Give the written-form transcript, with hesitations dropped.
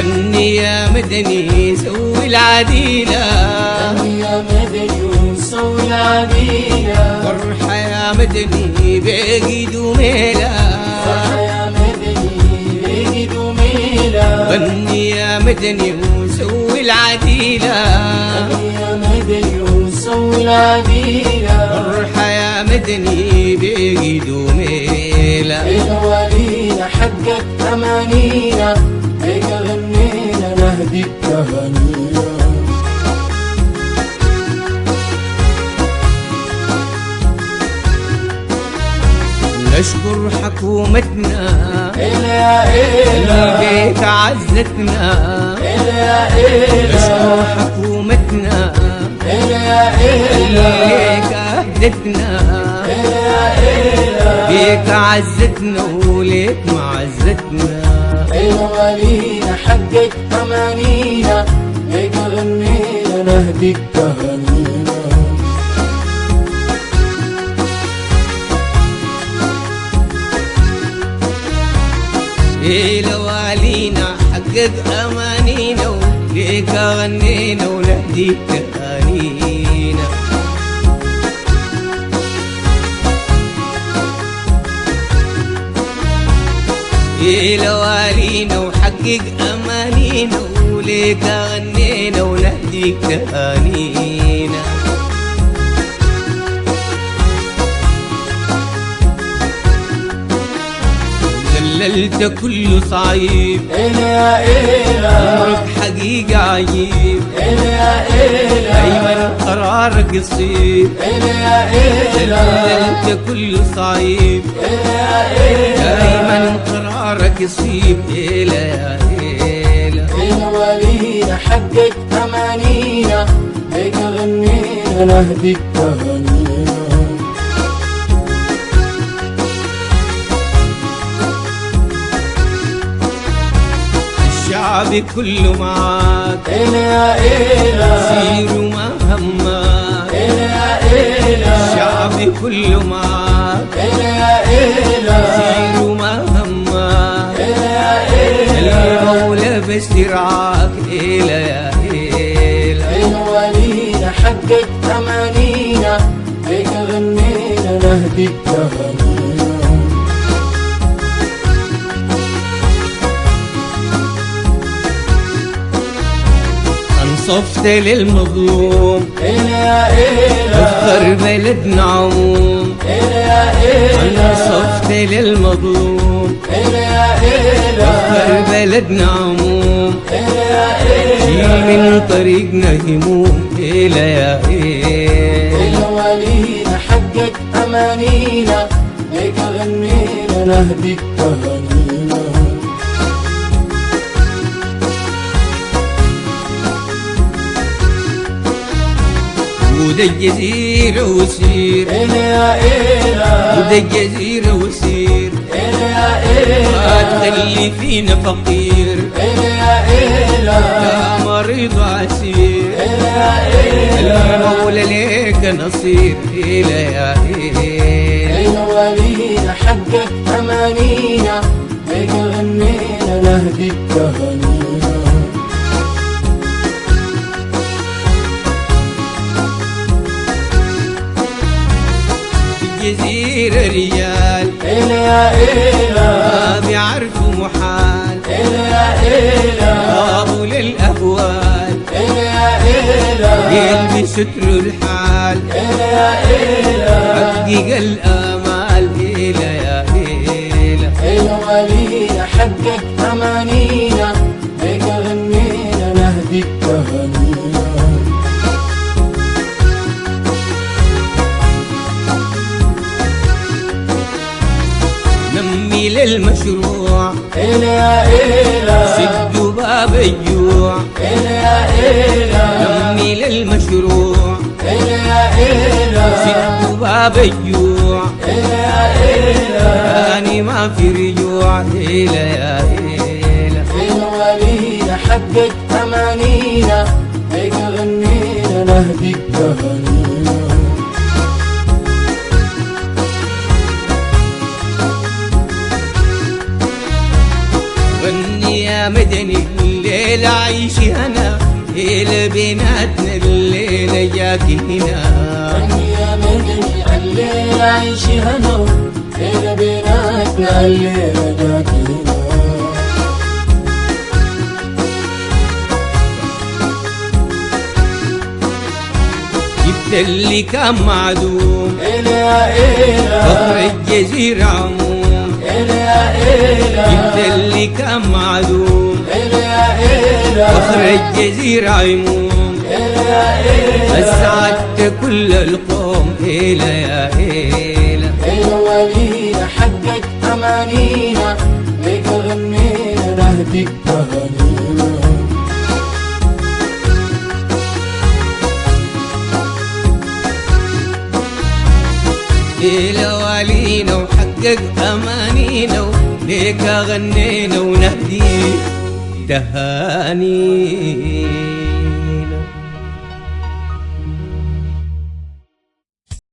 غني يا مدني سوي العديلة، غني يا مدني وسوي العديلة، فرحة يا مدني بقيد وميلة، فرحة يا مدني بقيد وميلة، غني يا مدني وسوي العديلة، غني يا مدني وسوي العديلة، فرحة يا مدني بقيد وميلة. الولينا حقك أمانينا، هيك غنينا نهدي التهانينا. نشكر حكومتنا إلا إلا بيك عزتنا، إلا نشكر إلا حكومتنا إلا إلا بيك أهدتنا، إلا إلا بيك عزتنا وليك معزتنا. الولينا حقك أمانينا، هيك غنينا نهدي التهانينا. لوالينا حقق أمانينا وليك غنينا ونهديك تهانينا. لوالينا وحقق أمانينا وليك غنينا ونهديك تهانينا. ذللت كل صعيب إلا إلا عمرك حقيقة عجيب، إلا إلا دايما قرارك يصيب. إلا إلا ذللت كل صعيب إلا إلا دايما قرارك يصيب. إيلا يا إيلا الولينا حقك أمانينا، هيك غنينا نهدي التهانينا. الشعب كله معاك إلا إلا سير وما همك، إلا إلا الشعب كله معاك إلا إلا سير وما همك، إلا إلا المولى بس يرعاك. إيلا يا إيلا الولينا حقك أمانينا، هيك غنينا نهدي التهانينا. انصفت للمظلوم إلا إلا اختر بلدنا عموم، إلا إلا انصفت للمظلوم إلا إلا اختر بلدنا عموم، إلا شيل إلا من طريقنا هموم. إيلا يا إيلا الولينا حقك أمانينا، هيك غنينا نهدي التهانينا. وده الجزيرة وسير، إلا إلا وده الجزيرة وسير، إلا ما إلا تخلي فينا فقير، إلا إلا لا مريض عسير، إلا إلا المولى ليك نصير. إيلا يا إيلا الولينا حقك أمانينا، هيك غنينا نهدي التهانينا. الجزيرة رجال إلا إلا ما بيعرفوا محال، إلا إلا غابوا للأهوال إلا إلا يلبس ستر الحال، إلا إلا حقق الآمال. إيلا يا إيلا الولينا حقك أمانينا، هيك غنينا نهدي التهانينا. نمي للمشروع إلا إلا سدوا باب الجوع، إلا إلا نمي للمشروع إلا إلا سدوا باب الجوع، إلا إلا أني ما في رجوع. إيلا يا إيلا الولينا حقك أمانينا، هيك غنينا نهدي التهانينا. غني يا مدني الليل ليلة عيشي هنا إلى بيناتنا الليلة جاك هنا غني يا مدني الليلة عيشي هنا إلى بيناتنا الليلة جاك هنا جبت اللي كان معدوم إلى إلى فخر الجزيرة عموم إلى إلى جبت اللي كان معدوم إلى إلى فخر الجزيرة عموم إلى إلى أسعدت كل القوم إلى يا إلى إلى ولينا حقك أمانينا ليك غنينا نهديك تهانينا إلى ولينا وحقق أمانينا وليك غنينا ونهديك تهانينا